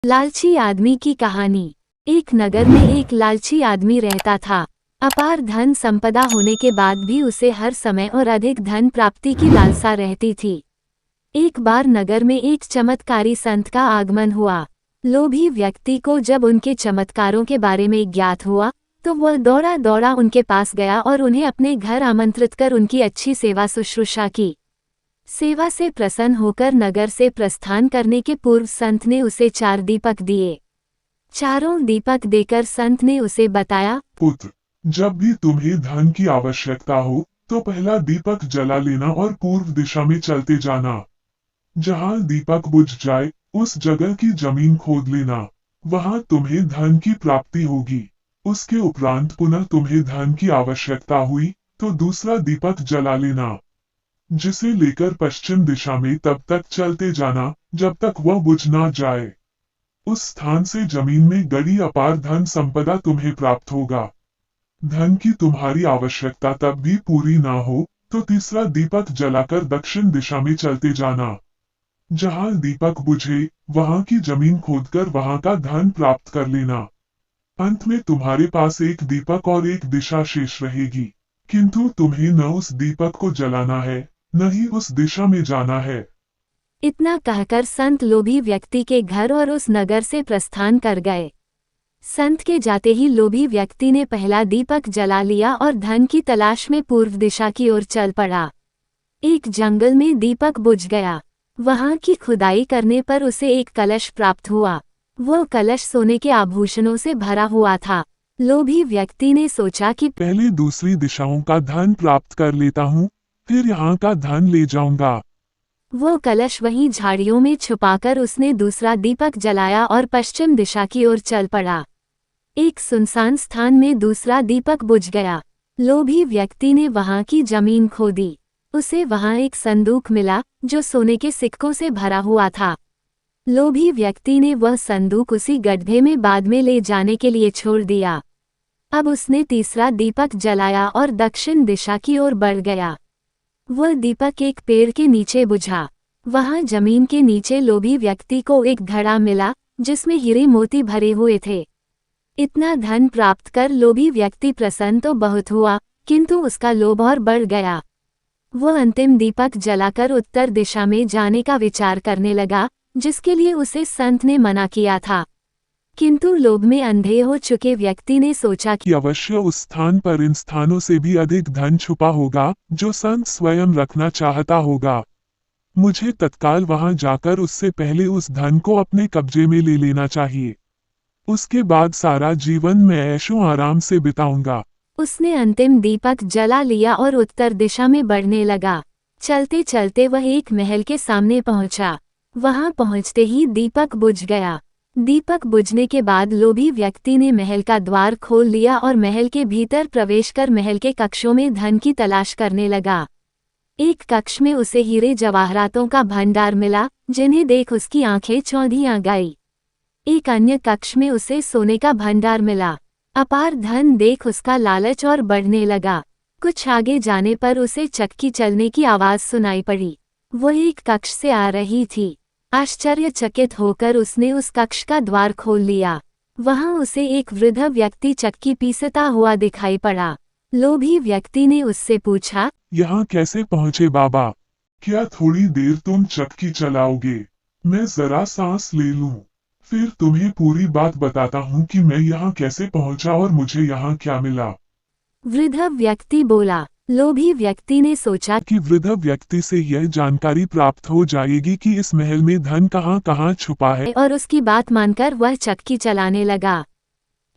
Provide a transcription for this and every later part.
लालची आदमी की कहानी। एक नगर में एक लालची आदमी रहता था। अपार धन संपदा होने के बाद भी उसे हर समय और अधिक धन प्राप्ति की लालसा रहती थी। एक बार नगर में एक चमत्कारी संत का आगमन हुआ। लोभी व्यक्ति को जब उनके चमत्कारों के बारे में ज्ञात हुआ तो वह दौड़ा दौड़ा उनके पास गया और उन्हें अपने घर आमंत्रित कर उनकी अच्छी सेवा शुश्रूषा की। सेवा से प्रसन्न होकर नगर से प्रस्थान करने के पूर्व संत ने उसे 4 दीपक दिए। चारों दीपक देकर संत ने उसे बताया, पुत्र, जब भी तुम्हें धन की आवश्यकता हो तो पहला दीपक जला लेना और पूर्व दिशा में चलते जाना। जहाँ दीपक बुझ जाए उस जगह की जमीन खोद लेना, वहाँ तुम्हें धन की प्राप्ति होगी। उसके उपरांत पुनः तुम्हें धन की आवश्यकता हुई तो दूसरा दीपक जला लेना, जिसे लेकर पश्चिम दिशा में तब तक चलते जाना जब तक वह बुझ ना जाए। उस स्थान से जमीन में गड़ी अपार धन संपदा तुम्हें प्राप्त होगा। धन की तुम्हारी आवश्यकता तब भी पूरी ना हो तो तीसरा दीपक जलाकर दक्षिण दिशा में चलते जाना। जहां दीपक बुझे वहां की जमीन खोदकर वहां का धन प्राप्त कर लेना। अंत में तुम्हारे पास एक दीपक और एक दिशा शेष रहेगी, किंतु तुम्हें न उस दीपक को जलाना है न ही उस दिशा में जाना है। इतना कहकर संत लोभी व्यक्ति के घर और उस नगर से प्रस्थान कर गए। संत के जाते ही लोभी व्यक्ति ने पहला दीपक जला लिया और धन की तलाश में पूर्व दिशा की ओर चल पड़ा। एक जंगल में दीपक बुझ गया। वहां की खुदाई करने पर उसे एक कलश प्राप्त हुआ। वह कलश सोने के आभूषणों से भरा हुआ था। लोभी व्यक्ति ने सोचा कि पहले दूसरी दिशाओं का धन प्राप्त कर लेता हूँ, फिर यहाँ का धन ले जाऊंगा। वो कलश वहीं झाड़ियों में छुपाकर उसने दूसरा दीपक जलाया और पश्चिम दिशा की ओर चल पड़ा। एक सुनसान स्थान में दूसरा दीपक बुझ गया। लोभी व्यक्ति ने वहां की जमीन खोदी। उसे वहां एक संदूक मिला जो सोने के सिक्कों से भरा हुआ था। लोभी व्यक्ति ने वह संदूक उसी गड्ढे में बाद में ले जाने के लिए छोड़ दिया। अब उसने तीसरा दीपक जलाया और दक्षिण दिशा की ओर बढ़ गया। वह दीपक एक पेड़ के नीचे बुझा। वहां जमीन के नीचे लोभी व्यक्ति को एक घड़ा मिला जिसमें हीरे मोती भरे हुए थे। इतना धन प्राप्त कर लोभी व्यक्ति प्रसन्न तो बहुत हुआ, किंतु उसका लोभ और बढ़ गया। वह अंतिम दीपक जलाकर उत्तर दिशा में जाने का विचार करने लगा, जिसके लिए उसे संत ने मना किया था। किंतु लोभ में अंधे हो चुके व्यक्ति ने सोचा कि अवश्य उस स्थान पर इन स्थानों से भी अधिक धन छुपा होगा जो संत स्वयं रखना चाहता होगा। मुझे तत्काल वहां जाकर उससे पहले उस धन को अपने कब्जे में ले लेना चाहिए। उसके बाद सारा जीवन मैं ऐशो आराम से बिताऊंगा। उसने अंतिम दीपक जला लिया और उत्तर दिशा में बढ़ने लगा। चलते चलते वह एक महल के सामने पहुंचा। वहां पहुंचते ही दीपक बुझ गया। दीपक बुझने के बाद लोभी व्यक्ति ने महल का द्वार खोल लिया और महल के भीतर प्रवेश कर महल के कक्षों में धन की तलाश करने लगा। एक कक्ष में उसे हीरे जवाहरातों का भंडार मिला, जिन्हें देख उसकी आंखें चौंधी आ गई। एक अन्य कक्ष में उसे सोने का भंडार मिला। अपार धन देख उसका लालच और बढ़ने लगा। कुछ आगे जाने पर उसे चक्की चलने की आवाज सुनाई पड़ी। वह एक कक्ष से आ रही थी। आश्चर्यचकित होकर उसने उस कक्ष का द्वार खोल लिया। वहां उसे एक वृद्ध व्यक्ति चक्की पीसता हुआ दिखाई पड़ा। लोभी व्यक्ति ने उससे पूछा, यहाँ कैसे पहुँचे बाबा? क्या थोड़ी देर तुम चक्की चलाओगे? मैं जरा सांस ले लूं, फिर तुम्हें पूरी बात बताता हूँ कि मैं यहाँ कैसे पहुँचा और मुझे यहाँ क्या मिला। वृद्ध व्यक्ति बोला। लोभी व्यक्ति ने सोचा कि वृद्ध व्यक्ति से यह जानकारी प्राप्त हो जाएगी कि इस महल में धन कहाँ कहाँ छुपा है, और उसकी बात मानकर वह चक्की चलाने लगा।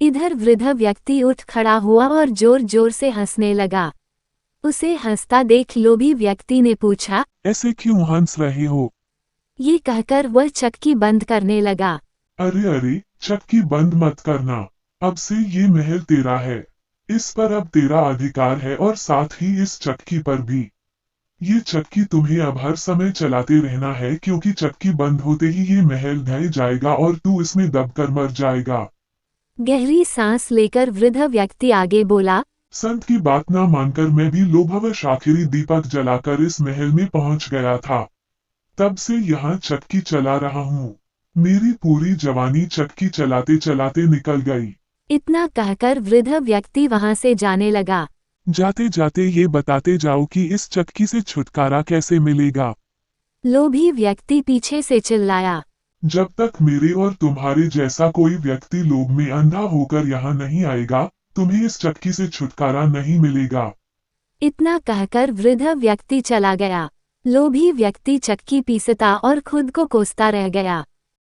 इधर वृद्ध व्यक्ति उठ खड़ा हुआ और जोर जोर से हंसने लगा। उसे हंसता देख लोभी व्यक्ति ने पूछा, ऐसे क्यों हंस रहे हो? ये कहकर वह चक्की बंद करने लगा। अरे अरे, चक्की बंद मत करना। अब से ये महल तेरा है। इस पर अब तेरा अधिकार है और साथ ही इस चक्की पर भी। ये चक्की तुम्हें अब हर समय चलाते रहना है, क्योंकि चक्की बंद होते ही ये महल ढह जाएगा और तू इसमें दबकर मर जाएगा। गहरी सांस लेकर वृद्ध व्यक्ति आगे बोला, संत की बात ना मानकर मैं भी लोभवश आखिरी दीपक जलाकर इस महल में पहुंच गया था। तब से यहाँ चक्की चला रहा हूँ। मेरी पूरी जवानी चक्की चलाते चलाते निकल गई। इतना कहकर वृद्ध व्यक्ति वहां से जाने लगा। जाते जाते ये बताते जाओ कि इस चक्की से छुटकारा कैसे मिलेगा। लोभी व्यक्ति पीछे से चिल्लाया। जब तक मेरे और तुम्हारे जैसा कोई व्यक्ति लोभ में अंधा होकर यहाँ नहीं आएगा, तुम्हें इस चक्की से छुटकारा नहीं मिलेगा। इतना कहकर वृद्ध व्यक्ति चला गया। लोभी व्यक्ति चक्की पीसता और खुद को कोसता रह गया।